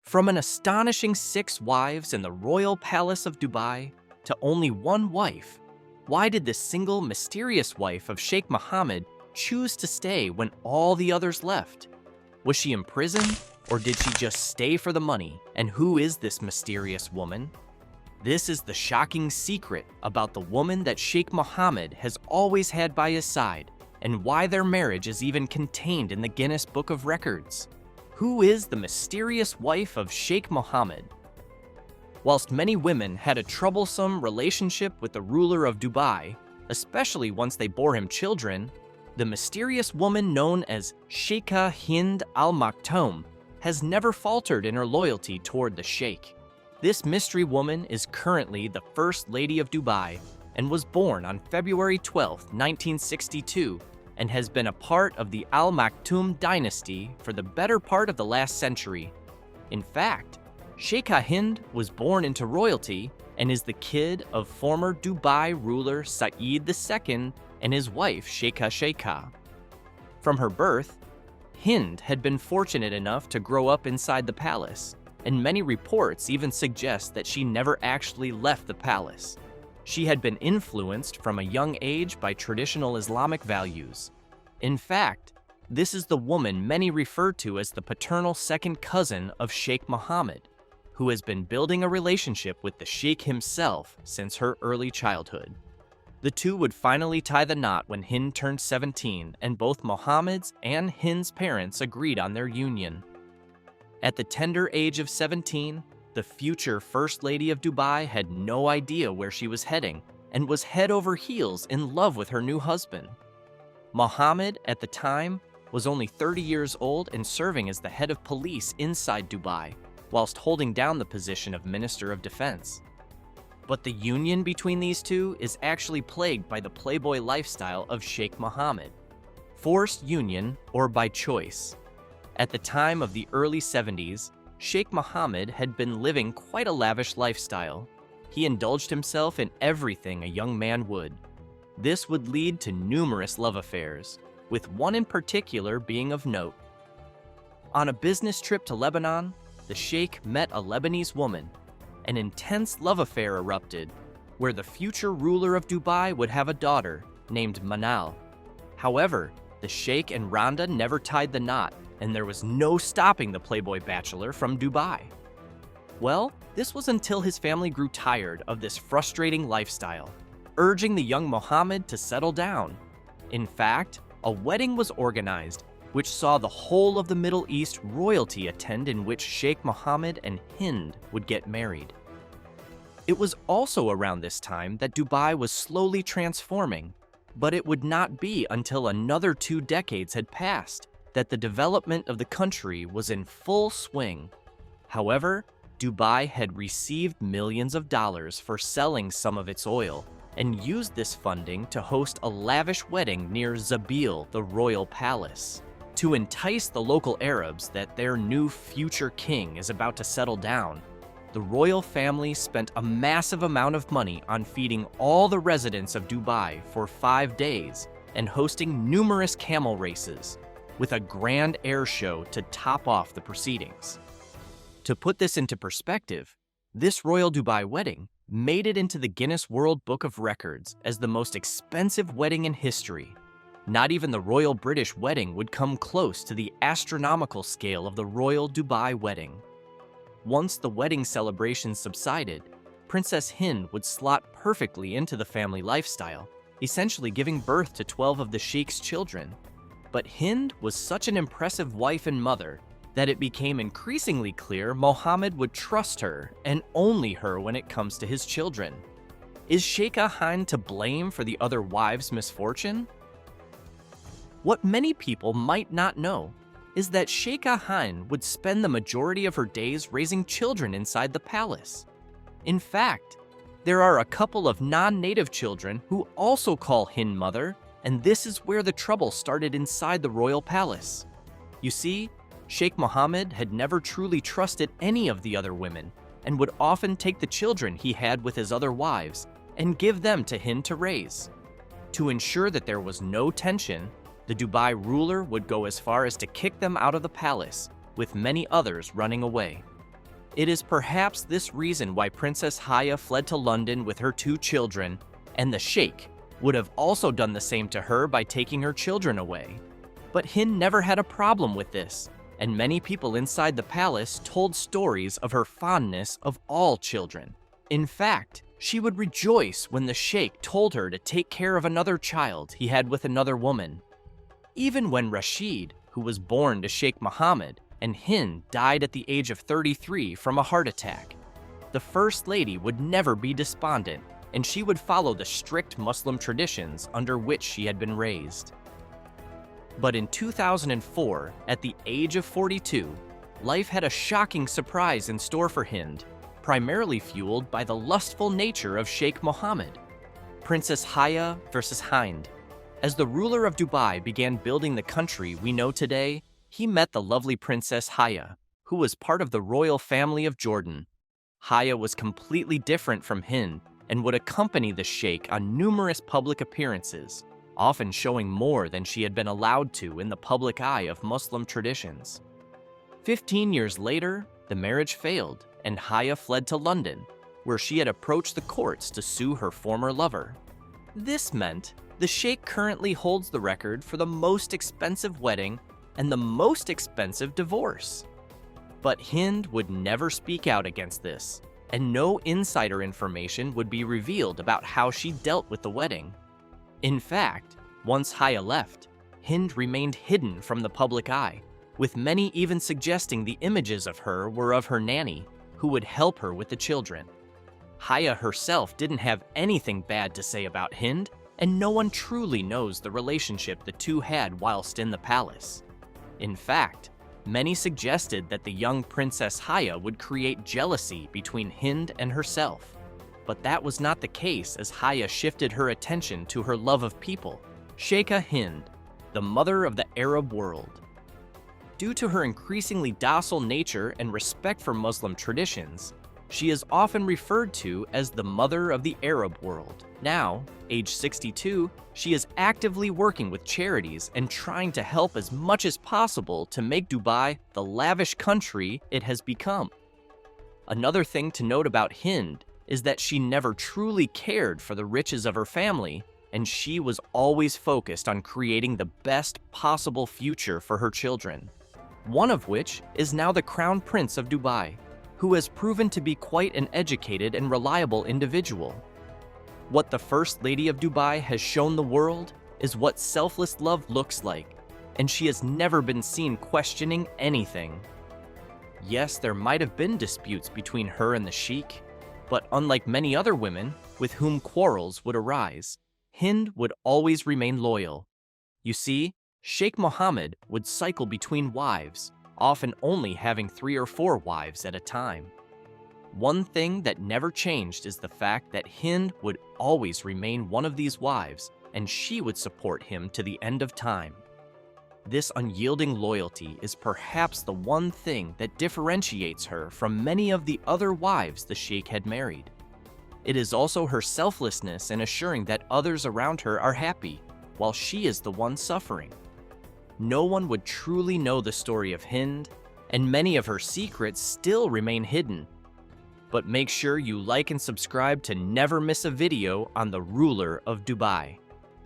From an astonishing 6 wives in the royal palace of Dubai to only one wife, why did this single mysterious wife of Sheikh Mohammed choose to stay when all the others left? Was she imprisoned, or did she just stay for the money? And who is this mysterious woman? This is the shocking secret about the woman that Sheikh Mohammed has always had by his side, and why their marriage is even contained in the Guinness Book of Records. Who is the mysterious wife of Sheikh Mohammed? Whilst many women had a troublesome relationship with the ruler of Dubai, especially once they bore him children, the mysterious woman known as Sheikha Hind Al Maktoum has never faltered in her loyalty toward the Sheikh. This mystery woman is currently the First Lady of Dubai and was born on February 12, 1962, and has been a part of the Al Maktoum dynasty for the better part of the last century. In fact, Sheikha Hind was born into royalty and is the kid of former Dubai ruler Saeed II and his wife Sheikha. From her birth, Hind had been fortunate enough to grow up inside the palace, and many reports even suggest that she never actually left the palace. She had been influenced from a young age by traditional Islamic values. In fact, this is the woman many refer to as the paternal second cousin of Sheikh Mohammed, who has been building a relationship with the Sheikh himself since her early childhood. The two would finally tie the knot when Hind turned 17, and both Mohammed's and Hind's parents agreed on their union. At the tender age of 17, the future First Lady of Dubai had no idea where she was heading and was head over heels in love with her new husband. Mohammed, at the time, was only 30 years old and serving as the head of police inside Dubai, whilst holding down the position of Minister of Defense. But the union between these two is actually plagued by the playboy lifestyle of Sheikh Mohammed. Forced union or by choice. At the time of the early 70s, Sheikh Mohammed had been living quite a lavish lifestyle. He indulged himself in everything a young man would. This would lead to numerous love affairs, with one in particular being of note. On a business trip to Lebanon, the Sheikh met a Lebanese woman. An intense love affair erupted, where the future ruler of Dubai would have a daughter named Manal. However, the Sheikh and Rhonda never tied the knot, and there was no stopping the playboy bachelor from Dubai. Well, this was until his family grew tired of this frustrating lifestyle, urging the young Mohammed to settle down. In fact, a wedding was organized, which saw the whole of the Middle East royalty attend, in which Sheikh Mohammed and Hind would get married. It was also around this time that Dubai was slowly transforming, but it would not be until another 2 decades had passed that the development of the country was in full swing. However, Dubai had received millions of dollars for selling some of its oil and used this funding to host a lavish wedding near Zabil, the royal palace. To entice the local Arabs that their new future king is about to settle down, the royal family spent a massive amount of money on feeding all the residents of Dubai for 5 days and hosting numerous camel races, with a grand air show to top off the proceedings. To put this into perspective, this royal Dubai wedding made it into the Guinness World Book of Records as the most expensive wedding in history. Not even the Royal British wedding would come close to the astronomical scale of the Royal Dubai wedding. Once the wedding celebrations subsided, Princess Hind would slot perfectly into the family lifestyle, essentially giving birth to 12 of the Sheikh's children. But Hind was such an impressive wife and mother that it became increasingly clear Mohammed would trust her, and only her, when it comes to his children. Is Sheikha Hind to blame for the other wives' misfortune? What many people might not know is that Sheikha Hind would spend the majority of her days raising children inside the palace. In fact, there are a couple of non-native children who also call Hind mother, and this is where the trouble started inside the royal palace. You see, Sheikh Mohammed had never truly trusted any of the other women, and would often take the children he had with his other wives and give them to Hind to raise. To ensure that there was no tension, the Dubai ruler would go as far as to kick them out of the palace, with many others running away. It is perhaps this reason why Princess Haya fled to London with her 2 children, and the sheik would have also done the same to her by taking her children away. But Hind never had a problem with this, and many people inside the palace told stories of her fondness of all children. In fact, she would rejoice when the sheik told her to take care of another child he had with another woman. Even when Rashid, who was born to Sheikh Mohammed, and Hind died at the age of 33 from a heart attack, the First Lady would never be despondent, and she would follow the strict Muslim traditions under which she had been raised. But in 2004, at the age of 42, life had a shocking surprise in store for Hind, primarily fueled by the lustful nature of Sheikh Mohammed. Princess Haya versus Hind. As the ruler of Dubai began building the country we know today, he met the lovely Princess Haya, who was part of the royal family of Jordan. Haya was completely different from Hind and would accompany the sheikh on numerous public appearances, often showing more than she had been allowed to in the public eye of Muslim traditions. 15 years later, the marriage failed, and Haya fled to London, where she had approached the courts to sue her former lover. This meant the sheikh currently holds the record for the most expensive wedding and the most expensive divorce. But Hind would never speak out against this, and no insider information would be revealed about how she dealt with the wedding. In fact, once Haya left, Hind remained hidden from the public eye, with many even suggesting the images of her were of her nanny, who would help her with the children. Haya herself didn't have anything bad to say about Hind, and no one truly knows the relationship the two had whilst in the palace. In fact, many suggested that the young Princess Haya would create jealousy between Hind and herself. But that was not the case, as Haya shifted her attention to her love of people, Sheikha Hind, the mother of the Arab world. Due to her increasingly docile nature and respect for Muslim traditions, she is often referred to as the mother of the Arab world. Now, age 62, she is actively working with charities and trying to help as much as possible to make Dubai the lavish country it has become. Another thing to note about Hind is that she never truly cared for the riches of her family, and she was always focused on creating the best possible future for her children. One of which is now the Crown Prince of Dubai, who has proven to be quite an educated and reliable individual. What the First Lady of Dubai has shown the world is what selfless love looks like, and she has never been seen questioning anything. Yes, there might have been disputes between her and the sheik, but unlike many other women with whom quarrels would arise, Hind would always remain loyal. You see, Sheikh Mohammed would cycle between wives, often only having 3 or 4 wives at a time. One thing that never changed is the fact that Hind would always remain one of these wives, and she would support him to the end of time. This unyielding loyalty is perhaps the one thing that differentiates her from many of the other wives the sheikh had married. It is also her selflessness in assuring that others around her are happy, while she is the one suffering. No one would truly know the story of Hind, and many of her secrets still remain hidden. But make sure you like and subscribe to never miss a video on the ruler of Dubai.